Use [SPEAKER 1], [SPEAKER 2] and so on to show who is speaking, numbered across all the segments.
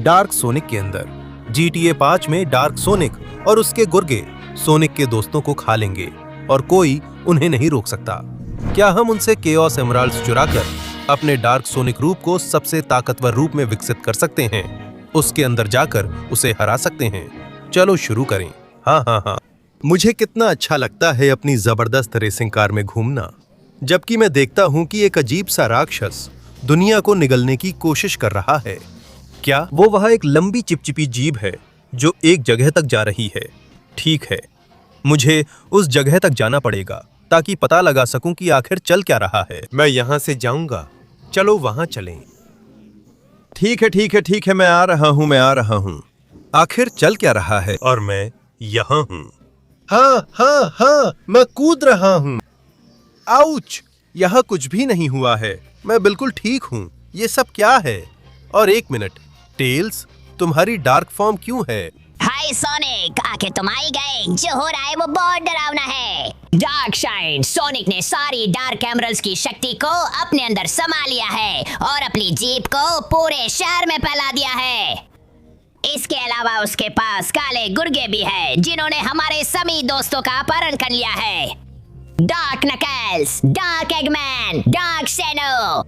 [SPEAKER 1] Dark sonic के अंदर। GTA 5 में डार्क सोनिक और उसके गुर्गे सोनिक के दोस्तों को खा लेंगे और कोई उन्हें नहीं रोक सकता। क्या हम उनसे केओस एमराल्ड्स चुराकर अपने डार्क सोनिक रूप को सबसे ताकतवर रूप में विकसित कर सकते हैं? उसके अंदर जाकर उसे हरा सकते हैं। चलो शुरू करें। हाँ, मुझे कितना अच्छा लगता है अपनी जबरदस्त रेसिंग कार में घूमना, जबकि मैं देखता हूं कि एक अजीब सा राक्षस दुनिया को निगलने की कोशिश कर रहा है। क्या वो वह एक लंबी चिपचिपी जीभ है जो एक जगह तक जा रही है? ठीक है, मुझे उस जगह तक जाना पड़ेगा ताकि पता लगा सकूं कि आखिर चल क्या रहा है। मैं यहां से जाऊंगा, चलो वहां चलें। ठीक है, मैं आ रहा हूं। आखिर चल क्या रहा है? और मैं यहां हूं। हाँ, मैं कूद रहा हूं। आउच! यहाँ कुछ भी नहीं हुआ है, मैं बिल्कुल ठीक हूँ। ये सब क्या है? और एक मिनट, टेल्स, तुम्हारी डार्क फॉर्म क्यों है?
[SPEAKER 2] हाय सोनिक, आके तुम आई गए। जो हो रहा है वो बहुत डरावना है। डार्कशाइन, सोनिक ने सारी डार्क एमरल्ड्स की शक्ति को अपने अंदर समा लिया है और अपनी जीप को पूरे शहर में फैला दिया है। इसके अलावा उसके पास काले गुर्गे भी हैं, जिन्होंने हमारे सभी दोस्तों का अपहरण कर लिया है। डार्क नकल्स, डार्क एगमैन, डार्क सेनो,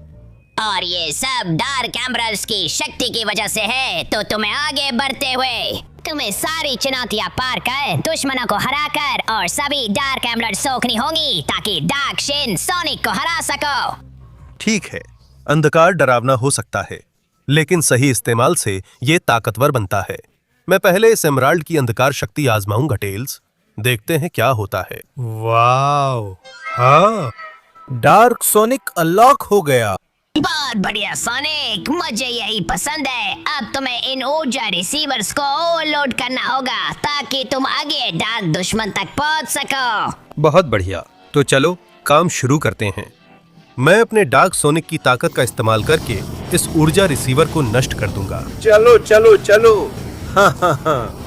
[SPEAKER 2] और ये सब डार्क एमरल्ड्स की शक्ति की वजह से है। तो तुम्हें आगे बढ़ते हुए तुम्हें सारी चुनौतियां पार कर दुश्मनों को हराकर और सभी डार्क एमरल्ड्स सोखनी होंगी ताकि डार्कशाइन सोनिक को हरा सको।
[SPEAKER 1] ठीक है, अंधकार डरावना हो सकता है, लेकिन सही इस्तेमाल से ये ताकतवर बनता है। मैं पहले इस एमराल्ड की अंधकार शक्ति आजमाऊंगा टेल्स, देखते हैं क्या होता है। वाव! हाँ, डार्क सोनिक अनलॉक हो गया।
[SPEAKER 2] बहुत बढ़िया सोनिक, मुझे यही पसंद है। अब तुम्हें इन ऊर्जा रिसीवर्स को ओवरलोड करना होगा ताकि तुम आगे डार्क दुश्मन तक पहुंच सको।
[SPEAKER 1] बहुत बढ़िया, तो चलो काम शुरू करते हैं। मैं अपने डार्क सोनिक की ताकत का इस्तेमाल करके इस ऊर्जा रिसीवर को नष्ट कर दूंगा। चलो। हाँ,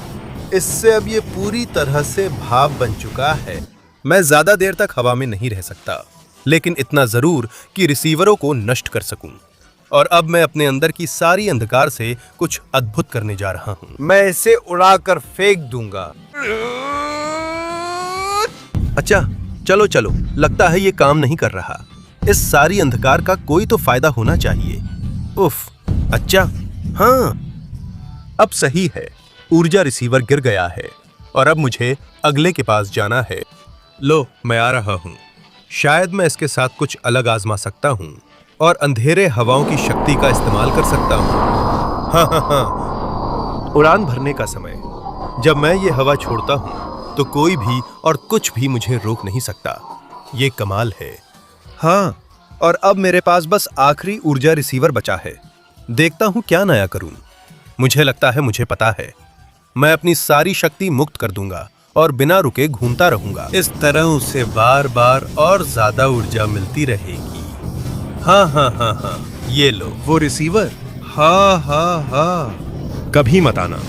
[SPEAKER 1] इससे अब ये पूरी तरह से भाप बन चुका है। मैं ज्यादा देर तक हवा में नहीं रह सकता, लेकिन इतना जरूर कि रिसीवरों को नष्ट कर सकूं। और अब मैं अपने अंदर की सारी अंधकार से कुछ अद्भुत करने जा रहा हूं। मैं इसे उड़ाकर फेंक दूंगा। अच्छा, चलो, लगता है ये काम नहीं कर रहा। इस सारी अंधकार का कोई तो फायदा होना चाहिए। उफ, अच्छा, हाँ, अब सही है। ऊर्जा रिसीवर गिर गया है और अब मुझे अगले के पास जाना है। लो, मैं आ रहा हूं। शायद मैं इसके साथ कुछ अलग आजमा सकता हूं और अंधेरे हवाओं की शक्ति का इस्तेमाल कर सकता हूं। हाँ, उड़ान भरने का समय। जब मैं ये हवा छोड़ता हूं तो कोई भी और कुछ भी मुझे रोक नहीं सकता। ये कमाल है। हाँ, और अब मेरे पास बस आखिरी ऊर्जा रिसीवर बचा है। देखता हूं क्या नया करूं। मुझे लगता है मुझे पता है। मैं अपनी सारी शक्ति मुक्त कर दूंगा और बिना रुके घूमता रहूंगा। इस तरह उसे बार-बार और ज्यादा ऊर्जा मिलती रहेगी। हाँ, ये लो वो रिसीवर। हाँ, कभी मत आना।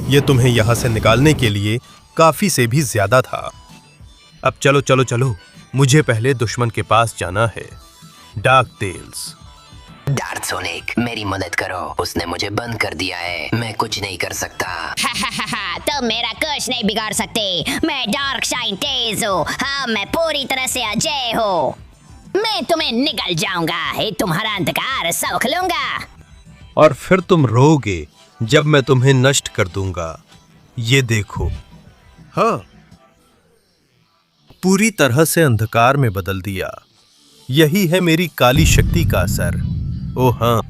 [SPEAKER 1] ये तुम्हें यहाँ से निकालने के लिए काफी से भी ज्यादा था। अब चलो, मुझे पहले दुश्मन के पास जाना है। Dark tales.
[SPEAKER 3] डार्क सोनिक, मेरी मदद करो। उसने मुझे बंद कर दिया है, मैं कुछ नहीं कर सकता।
[SPEAKER 2] तुम मेरा कुछ नहीं बिगाड़ सकते। मैं डार्कशाइन तेज हूँ। हाँ, मैं पूरी तरह से अजय हूँ। मैं तुम्हें निगल जाऊंगा। तुम्हारा अंधकार सोख लूंगा
[SPEAKER 1] और फिर तुम रोगे जब मैं तुम्हें नष्ट कर दूंगा। ये देखो। हाँ, पूरी तरह से अंधकार में बदल दिया। यही है मेरी काली शक्ति का असर। ओह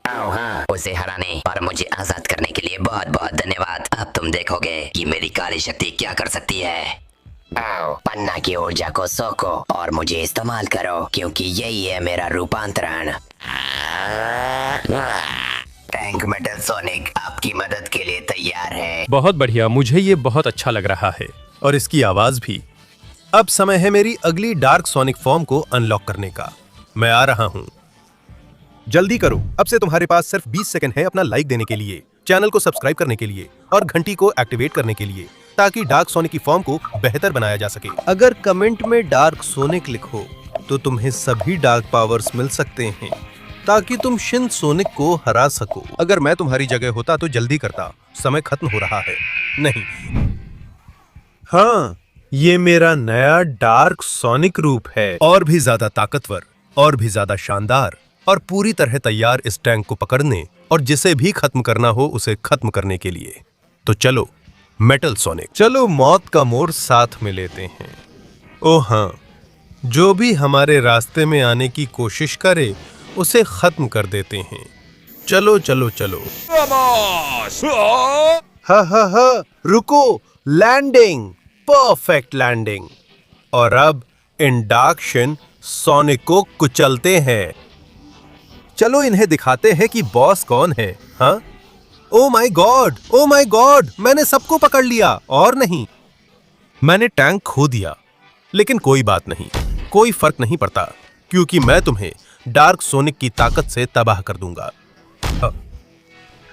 [SPEAKER 1] हाँ,
[SPEAKER 3] उसे हराने और मुझे आजाद करने के लिए बहुत बहुत धन्यवाद। अब तुम देखोगे कि मेरी काली शक्ति क्या कर सकती है। आओ, पन्ना की ऊर्जा को सोखो और मुझे इस्तेमाल करो, क्योंकि यही है मेरा रूपांतरण। टैंक मेटल सोनिक आपकी मदद के लिए तैयार है।
[SPEAKER 1] बहुत बढ़िया, मुझे ये बहुत अच्छा लग रहा है और इसकी आवाज भी। अब समय है मेरी अगली डार्क सोनिक फॉर्म को अनलॉक करने का। मैं आ रहा हूं। जल्दी करो, अब से तुम्हारे पास सिर्फ 20 सेकंड है अपना लाइक देने के लिए, चैनल को सब्सक्राइब करने के लिए और घंटी को एक्टिवेट करने के लिए, ताकि डार्क सोनिक की फॉर्म को बेहतर बनाया जा सके। अगर कमेंट में डार्क सोनिक लिखो तो तुम्हें सभी डार्क पावर्स मिल सकते हैं। ताकि तुम शिन सोनिक को हरा सको। अगर मैं तुम्हारी जगह होता तो जल्दी करता, समय खत्म हो रहा है। नहीं, हाँ, ये मेरा नया डार्क सोनिक रूप है, और भी ज्यादा ताकतवर, और भी ज्यादा शानदार, और पूरी तरह तैयार इस टैंक को पकड़ने और जिसे भी खत्म करना हो उसे खत्म करने के लिए। तो चलो मेटल सोनिक, चलो मौत का मोड़ साथ में लेते हैं। ओह हाँ, जो भी हमारे रास्ते में आने की कोशिश करे उसे खत्म कर देते हैं। चलो चलो चलो। हा हा हा, रुको, लैंडिंग, परफेक्ट लैंडिंग। और अब इन डार्क शिन सोनिक को कुचलते हैं। चलो इन्हें दिखाते हैं कि बॉस कौन है। हाँ, ओ माय गॉड, मैंने सबको पकड़ लिया। और नहीं, मैंने टैंक खो दिया, लेकिन कोई बात नहीं, कोई फर्क नहीं पड़ता, क्योंकि मैं तुम्हें डार्क सोनिक की ताकत से तबाह कर दूंगा। हाँ,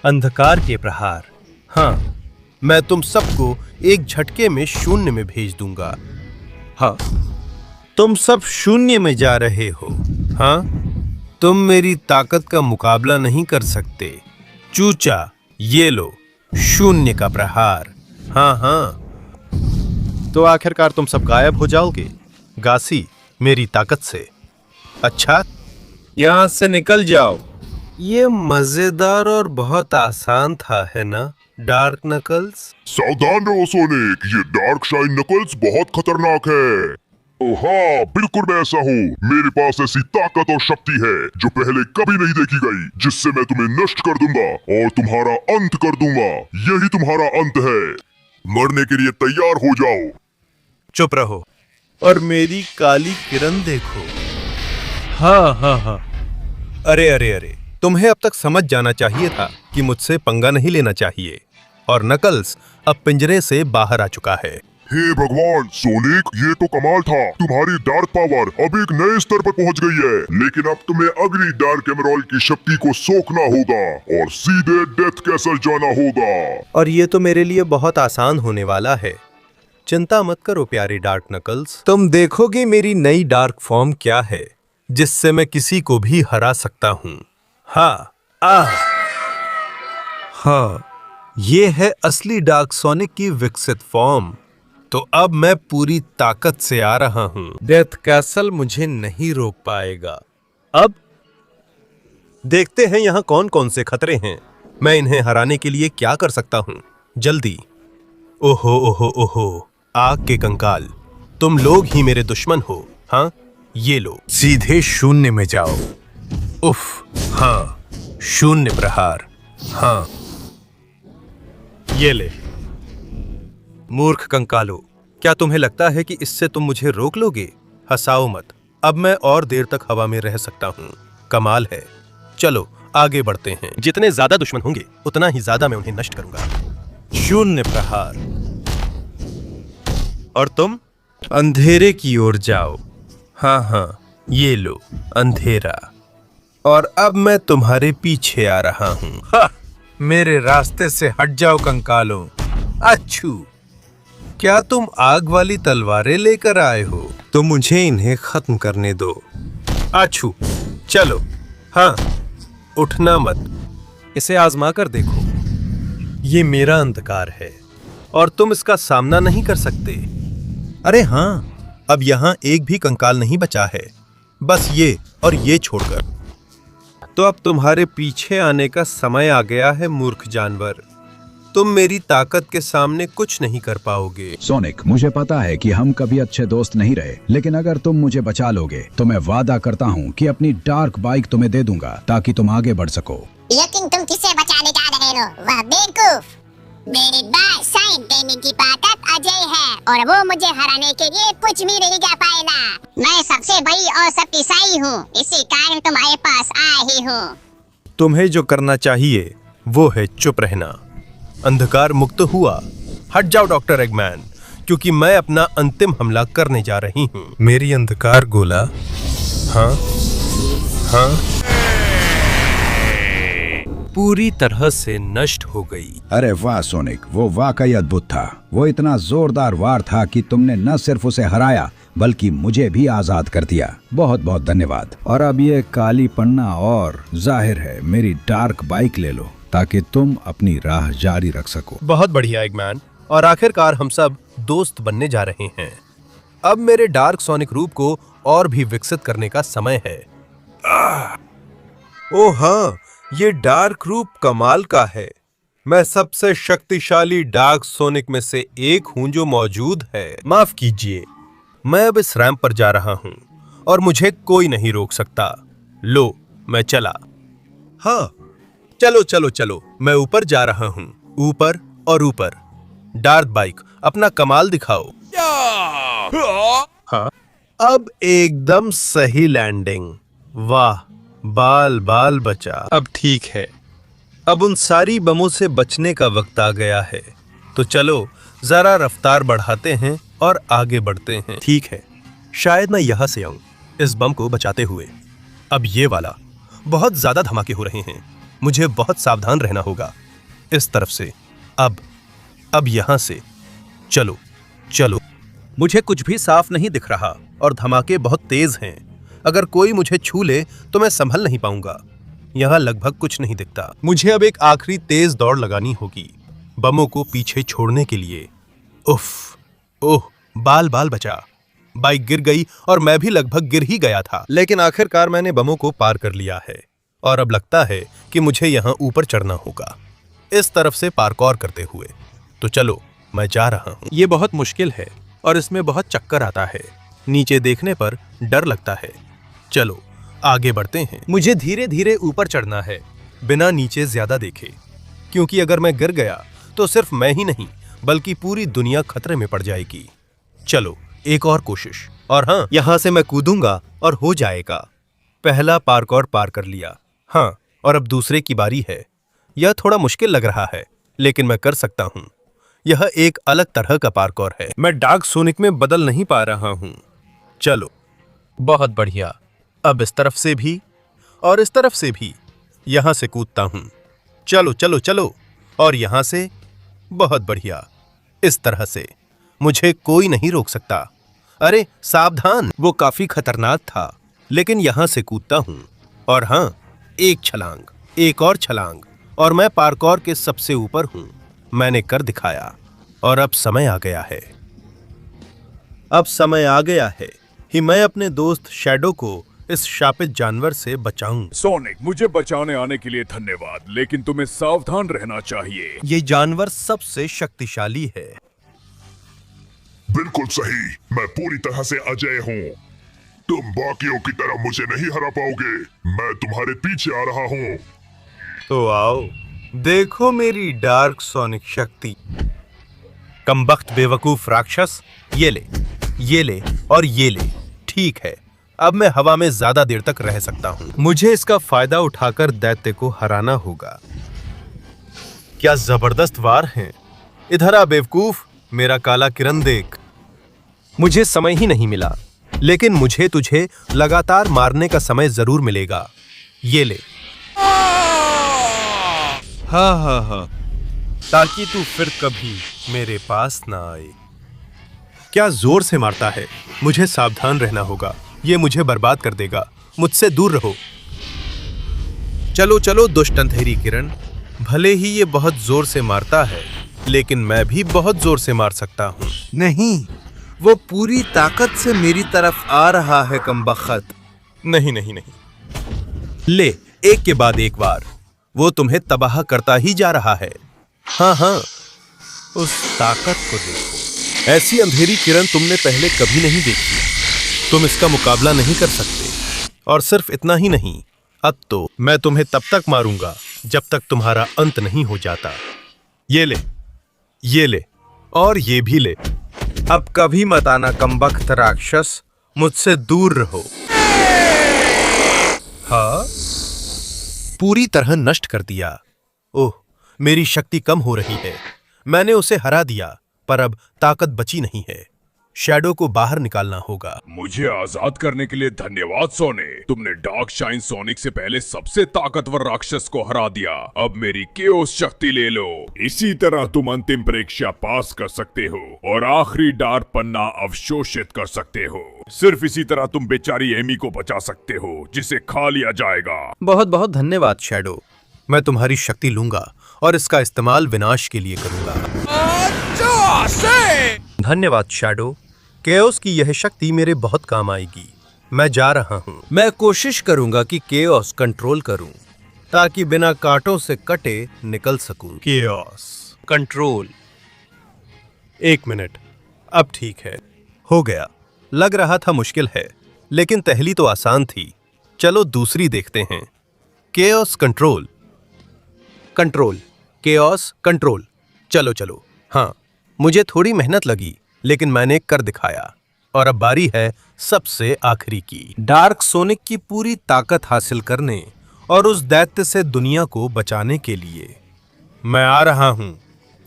[SPEAKER 1] अंधकार के प्रहार। हाँ, मैं तुम सबको एक झटके में शून्य में भेज दूंगा। हाँ, तुम सब शून्य में जा रहे हो। हाँ, तुम मेरी ताकत का मुकाबला नहीं कर सकते। चूचा, ये लो, शून्य का प्रहार। हाँ हाँ, तो आखिरकार तुम सब गायब हो जाओगे गासी, मेरी ताकत से। अच्छा, यहाँ से निकल जाओ। ये मजेदार और बहुत आसान था, है ना डार्क नकल्स?
[SPEAKER 4] सावधान रहो सोनिक, ये डार्क शाइन नकल्स बहुत खतरनाक है। ओ हाँ, बिल्कुल मैं ऐसा हूँ। मेरे पास ऐसी ताकत और शक्ति है जो पहले कभी नहीं देखी गई, जिससे मैं तुम्हें नष्ट कर दूंगा और तुम्हारा अंत कर दूंगा। यही तुम्हारा अंत है। मरने के लिए तैयार हो जाओ।
[SPEAKER 1] चुप रहो और मेरी काली किरण देखो। हाँ हाँ हाँ, अरे अरे अरे, तुम्हें अब तक समझ जाना चाहिए था कि मुझसे पंगा नहीं लेना चाहिए। और नकल्स अब पिंजरे से बाहर आ चुका है।
[SPEAKER 4] हे भगवान सोनिक, ये तो कमाल था। तुम्हारी डार्क पावर अब एक नए स्तर पर पहुंच गई है। लेकिन अब तुम्हें अगली डार्क एमराल्ड की शक्ति को सोखना होगा और सीधे डेथ कैसल जाना होगा।
[SPEAKER 1] और ये तो मेरे लिए बहुत आसान होने वाला है। चिंता मत करो प्यारे डार्क नकल्स, तुम देखोगे मेरी नई डार्क फॉर्म क्या है, जिससे मैं किसी को भी हरा सकता हूँ। हाँ, हाँ, ये है असली डार्क सोनिक की विकसित फॉर्म। तो अब मैं पूरी ताकत से आ रहा हूं। डेथ कैसल मुझे नहीं रोक पाएगा। अब देखते हैं यहां कौन कौन से खतरे हैं। मैं इन्हें हराने के लिए क्या कर सकता हूं। जल्दी। ओहो ओहो ओहो, आग के कंकाल, तुम लोग ही मेरे दुश्मन हो। हाँ, ये लो, सीधे शून्य में जाओ। उफ, हाँ, शून्य प्रहार। हाँ, ये ले। मूर्ख कंकालो, क्या तुम्हें लगता है कि इससे तुम मुझे रोक लोगे? हंसाओ मत, अब मैं और देर तक हवा में रह सकता हूँ। कमाल है। चलो आगे बढ़ते हैं। जितने ज्यादा दुश्मन होंगे उतना ही ज्यादा मैं उन्हें नष्ट करूंगा। शून्य प्रहार। और तुम अंधेरे की ओर जाओ। हाँ हाँ, ये लो अंधेरा। और अब मैं तुम्हारे पीछे आ रहा हूँ। मेरे रास्ते से हट जाओ कंकालो। अच्छू, क्या तुम आग वाली तलवारें लेकर आए हो? तो मुझे इन्हें खत्म करने दो। अच्छू, चलो। हाँ, उठना मत, इसे आजमा कर देखो। ये मेरा अंधकार है और तुम इसका सामना नहीं कर सकते। अरे हाँ, अब यहाँ एक भी कंकाल नहीं बचा है, बस ये और ये छोड़कर। तो अब तुम्हारे पीछे आने का समय आ गया है मूर्ख जानवर। तुम मेरी ताकत के सामने कुछ नहीं कर पाओगे।
[SPEAKER 5] सोनिक, मुझे पता है कि हम कभी अच्छे दोस्त नहीं रहे, लेकिन अगर तुम मुझे बचा लोगे तो मैं वादा करता हूँ कि अपनी डार्क बाइक तुम्हें दे दूंगा ताकि तुम आगे बढ़ सको।
[SPEAKER 6] लेकिन तुम किसे बचाने जा रहे हो? वह बेवकूफ। मेरे पास साइन देने की ताकत अजय है और वो मुझे हराने के लिए कुछ भी नहीं कर पाएगा। मैं सबसे बड़ी और शक्तिशाली हूँ, इसी कारण तुम्हारे पास आया ही हूँ।
[SPEAKER 1] तुम्हें जो करना चाहिए वो है चुप रहना। अंधकार मुक्त हुआ। हट जाओ डॉक्टर एगमैन, क्योंकि मैं अपना अंतिम हमला करने जा रही हूँ। मेरी अंधकार गोला। हाँ हाँ, पूरी तरह से नष्ट हो गई।
[SPEAKER 5] अरे वाह सोनिक, वो वाकई अद्भुत था। वो इतना जोरदार वार था कि तुमने न सिर्फ उसे हराया बल्कि मुझे भी आजाद कर दिया। बहुत बहुत धन्यवाद। और अब ये काली पन्ना और जाहिर है मेरी डार्क बाइक ले लो ताकि तुम अपनी राह जारी रख सको।
[SPEAKER 1] बहुत बढ़िया एगमैन, और आखिरकार हम सब दोस्त बनने जा रहे हैं। अब मेरे डार्क सोनिक रूप को और भी विकसित करने का समय है। ओह हाँ, ये डार्क रूप कमाल का है। मैं सबसे शक्तिशाली डार्क सोनिक में से एक हूं जो मौजूद है। माफ कीजिए, मैं अब इस रैंप पर जा रहा हूं और मुझे कोई नहीं रोक सकता। लो, मैं चला। हाँ, चलो चलो चलो, मैं ऊपर जा रहा हूं, ऊपर और ऊपर। डार्क बाइक, अपना कमाल दिखाओ। हाँ, अब एकदम सही लैंडिंग। वाह, बाल बाल बचा। अब ठीक है, अब उन सारी बमों से बचने का वक्त आ गया है। तो चलो जरा रफ्तार बढ़ाते हैं और आगे बढ़ते हैं। ठीक है, शायद मैं यहां से आऊं इस बम को बचाते हुए। अब ये वाला, बहुत ज्यादा धमाके हो रहे हैं, मुझे बहुत सावधान रहना होगा। इस तरफ से, अब यहां से। चलो चलो। मुझे कुछ भी साफ नहीं दिख रहा और धमाके बहुत तेज हैं। अगर कोई मुझे छू ले तो मैं संभल नहीं पाऊंगा। यहाँ लगभग कुछ नहीं दिखता। मुझे अब एक आखिरी तेज दौड़ लगानी होगी बमों को पीछे छोड़ने के लिए। उफ, ओह, बाल बाल बचा। बाइक गिर गई और मैं भी लगभग गिर ही गया था, लेकिन आखिरकार मैंने बमों को पार कर लिया है और अब लगता है कि मुझे यहाँ ऊपर चढ़ना होगा इस तरफ से पार्कौर करते हुए। तो चलो, मैं जा रहा हूँ। ये बहुत मुश्किल है और इसमें बहुत चक्कर आता है। नीचे देखने पर डर लगता है। चलो आगे बढ़ते हैं। मुझे धीरे धीरे ऊपर चढ़ना है बिना नीचे ज्यादा देखे, क्योंकि अगर मैं गिर गया तो सिर्फ मैं ही नहीं बल्कि पूरी दुनिया खतरे में पड़ जाएगी। चलो एक और कोशिश, और हाँ, यहाँ से मैं कूदूंगा और हो जाएगा। पहला पार्कौर पार कर लिया। हाँ, और अब दूसरे की बारी है। यह थोड़ा मुश्किल लग रहा है लेकिन मैं कर सकता हूँ। यह एक अलग तरह का पार्कौर है। मैं डार्क सोनिक में बदल नहीं पा रहा हूँ। चलो, बहुत बढ़िया। अब इस तरफ से भी और इस तरफ से भी यहां से कूदता हूं। चलो चलो चलो, और यहां से। बहुत बढ़िया। इस तरह से मुझे कोई नहीं रोक सकता। अरे सावधान, वो काफी खतरनाक था, लेकिन यहां से कूदता हूं। और हां, एक छलांग, एक और छलांग, और मैं पार्कौर के सबसे ऊपर हूं। मैंने कर दिखाया और अब समय आ गया है। अब समय आ गया है कि मैं अपने दोस्त शैडो को इस शापित जानवर से बचाऊं।
[SPEAKER 7] सोनिक, मुझे बचाने आने के लिए धन्यवाद, लेकिन तुम्हें सावधान रहना चाहिए।
[SPEAKER 1] ये जानवर सबसे शक्तिशाली है।
[SPEAKER 4] बिल्कुल सही, मैं पूरी तरह से अजय हूँ। तुम बाकियों की तरह मुझे नहीं हरा पाओगे। मैं तुम्हारे पीछे आ रहा हूँ।
[SPEAKER 1] तो आओ, देखो मेरी डार्क सोनिक शक्ति। कमबख्त बेवकूफ राक्षस, ये ले, ये ले और ये ले। ठीक है, अब मैं हवा में ज्यादा देर तक रह सकता हूं। मुझे इसका फायदा उठाकर दैत्य को हराना होगा। क्या जबरदस्त वार हैं। इधर आ बेवकूफ, मेरा काला किरण देख। मुझे समय ही नहीं मिला, लेकिन मुझे तुझे लगातार मारने का समय जरूर मिलेगा। ये ले। हाँ, ताकि तू फिर कभी मेरे पास ना आए। क्या जोर से मारता है। मुझे सावधान रहना होगा, ये मुझे बर्बाद कर देगा। मुझसे दूर रहो। चलो चलो दुष्ट अंधेरी किरण, भले ही ये बहुत जोर से मारता है, लेकिन मैं भी बहुत जोर से मार सकता हूँ। नहीं, वो पूरी ताकत से मेरी तरफ आ रहा है कमबख्त। नहीं नहीं नहीं। ले, एक के बाद एक बार वो तुम्हें तबाह करता ही जा रहा है। हाँ, उस ताकत को देखो। ऐसी अंधेरी किरण तुमने पहले कभी नहीं देखी। तुम इसका मुकाबला नहीं कर सकते। और सिर्फ इतना ही नहीं, अब तो मैं तुम्हें तब तक मारूंगा जब तक तुम्हारा अंत नहीं हो जाता। ये ले, ये ले और ये भी ले। अब कभी मत आना कमबख्त राक्षस, मुझसे दूर रहो। हाँ, पूरी तरह नष्ट कर दिया। ओह, मेरी शक्ति कम हो रही है। मैंने उसे हरा दिया, पर अब ताकत बची नहीं है। शैडो को बाहर निकालना होगा।
[SPEAKER 7] मुझे आजाद करने के लिए धन्यवाद सोनिक। तुमने डार्क शाइन सोनिक से पहले सबसे ताकतवर राक्षस को हरा दिया। अब मेरी केओस शक्ति ले लो। इसी तरह तुम अंतिम परीक्षा पास कर सकते हो और आखिरी डार्क पन्ना अवशोषित कर सकते हो। सिर्फ इसी तरह तुम बेचारी एमी को बचा सकते हो, जिसे खा लिया जाएगा।
[SPEAKER 1] बहुत बहुत धन्यवाद शैडो। मैं तुम्हारी शक्ति लूंगा और इसका इस्तेमाल विनाश के लिए करूंगा। धन्यवाद शैडो। केओस की यह शक्ति मेरे बहुत काम आएगी। मैं जा रहा हूँ। मैं कोशिश करूंगा कि केओस कंट्रोल करूं ताकि बिना कांटों से कटे निकल सकूं। Chaos control. 1 मिनट, अब ठीक है, हो गया। लग रहा था मुश्किल है, लेकिन पहली तो आसान थी। चलो दूसरी देखते हैं। Chaos control. Control, chaos control. चलो चलो। हाँ, मुझे थोड़ी मेहनत लगी, लेकिन मैंने कर दिखाया। और अब बारी है सबसे आखिरी की, डार्क सोनिक की पूरी ताकत हासिल करने और उस दैत्य से दुनिया को बचाने के लिए। मैं आ रहा हूं।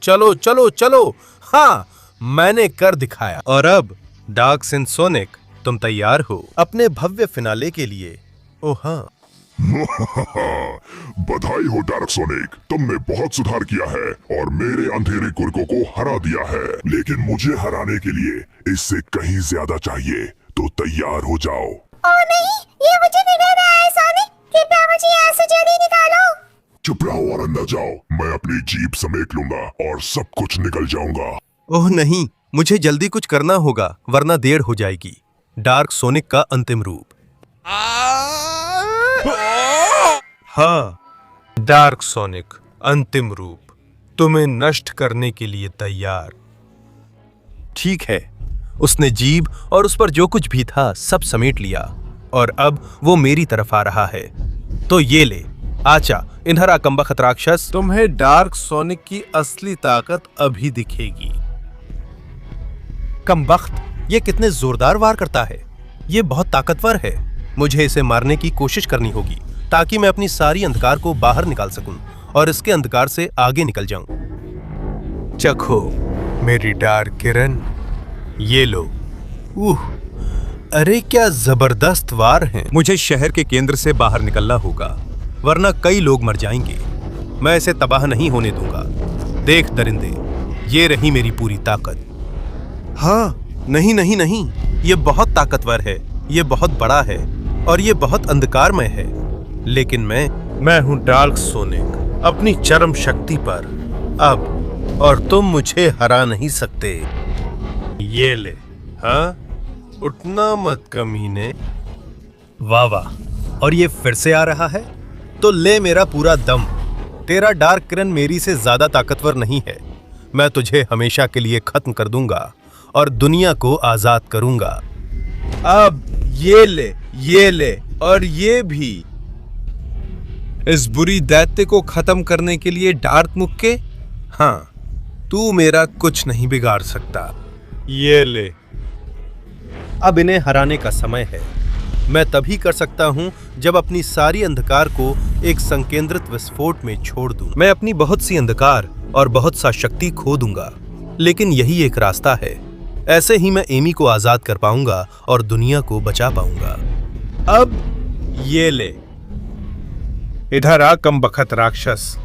[SPEAKER 1] चलो चलो चलो। हाँ, मैंने कर दिखाया। और अब डार्क सिन सोनिक, तुम तैयार हो अपने भव्य फिनाले के लिए? ओह हाँ।
[SPEAKER 4] बधाई हो डार्क सोनिक, तुमने बहुत सुधार किया है और मेरे अंधेरे गुर्गों को हरा दिया है। लेकिन मुझे हराने के लिए इससे कहीं ज्यादा चाहिए, तो तैयार हो जाओ।
[SPEAKER 6] ओह नहीं, ये मुझे निकल रहा है सोनिक, कृपया मुझे यहाँ से जल्दी निकालो।
[SPEAKER 4] चुप रहो और अंदर जाओ। मैं अपनी जीप समेट लूंगा और सब कुछ निकल जाऊंगा।
[SPEAKER 1] ओह नहीं, मुझे जल्दी कुछ करना होगा वरना देर हो जाएगी। डार्क सोनिक का अंतिम रूप। हाँ, डार्क सोनिक अंतिम रूप, तुम्हें नष्ट करने के लिए तैयार। ठीक है। उसने जीभ और उस पर जो कुछ भी था सब समेट लिया और अब वो मेरी तरफ आ रहा है। तो ये ले, आचा इन्हरा कमबख्त राक्षस, तुम्हें डार्क सोनिक की असली ताकत अभी दिखेगी। कमबख्त, ये कितने जोरदार वार करता है। ये बहुत ताकतवर है। मुझे इसे मारने की कोशिश करनी होगी ताकि मैं अपनी सारी अंधकार को बाहर निकाल सकूं और इसके अंधकार से आगे निकल जाऊं। चखो मेरी डार्क किरण, ये लो। अरे क्या जबरदस्त वार हैं। मुझे शहर के केंद्र से बाहर निकलना होगा वरना कई लोग मर जाएंगे। मैं इसे तबाह नहीं होने दूंगा। देख दरिंदे, ये रही मेरी पूरी ताकत। हाँ, नहीं नहीं नहीं, ये बहुत ताकतवर है, ये बहुत बड़ा है और ये बहुत अंधकारमय है। लेकिन मैं हूं डार्क सोनिक, अपनी चरम शक्ति पर अब, और तुम मुझे हरा नहीं सकते। ये ले। हाँ, उठना मत कमीने। वाह वाह, और ये फिर से आ रहा है। तो ले मेरा पूरा दम। तेरा डार्क किरण मेरी से ज्यादा ताकतवर नहीं है। मैं तुझे हमेशा के लिए खत्म कर दूंगा और दुनिया को आजाद करूंगा। अब ये ले और ये भी। इस बुरी दैत्य को खत्म करने के लिए डार्क मुक्के, हाँ, तू मेरा कुछ नहीं बिगाड़ सकता। ये ले। अब इन्हें हराने का समय है। मैं तभी कर सकता हूं जब अपनी सारी अंधकार को एक संकेंद्रित विस्फोट में छोड़ दूं। मैं अपनी बहुत सी अंधकार और बहुत सा शक्ति खो दूंगा, लेकिन यही एक रास्ता है। ऐसे ही मैं एमी को आजाद कर पाऊंगा और दुनिया को बचा पाऊंगा। अब ये ले, इधर आ कमबख्त राक्षस,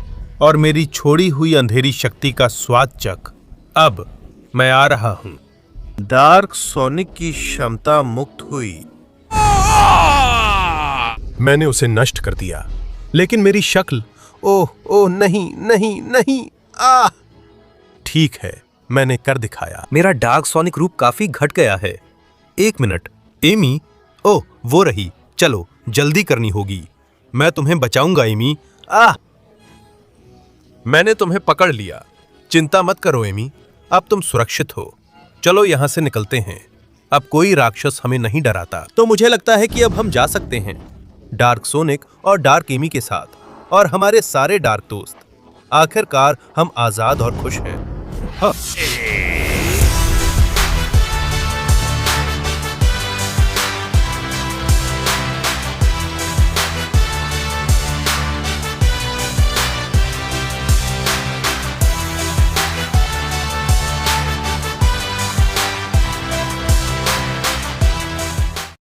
[SPEAKER 1] और मेरी छोड़ी हुई अंधेरी शक्ति का स्वाद चख। अब मैं आ रहा हूं। डार्क सोनिक की क्षमता मुक्त हुई। मैंने उसे नष्ट कर दिया, लेकिन मेरी शक्ल, ओह नहीं नहीं नहीं। ठीक है, मैंने कर दिखाया। मेरा डार्क सोनिक रूप काफी घट गया है। 1 मिनट, एमी, ओह वो रही। चलो जल्दी करनी होगी। मैं तुम्हें बचाऊंगा एमी। मैंने तुम्हें पकड़ लिया। चिंता मत करो एमी, अब तुम सुरक्षित हो। चलो यहां से निकलते हैं। अब कोई राक्षस हमें नहीं डराता। तो मुझे लगता है कि अब हम जा सकते हैं, डार्क सोनिक और डार्क एमी के साथ, और हमारे सारे डार्क दोस्त। आखिरकार हम आजाद और खुश हैं। हाँ।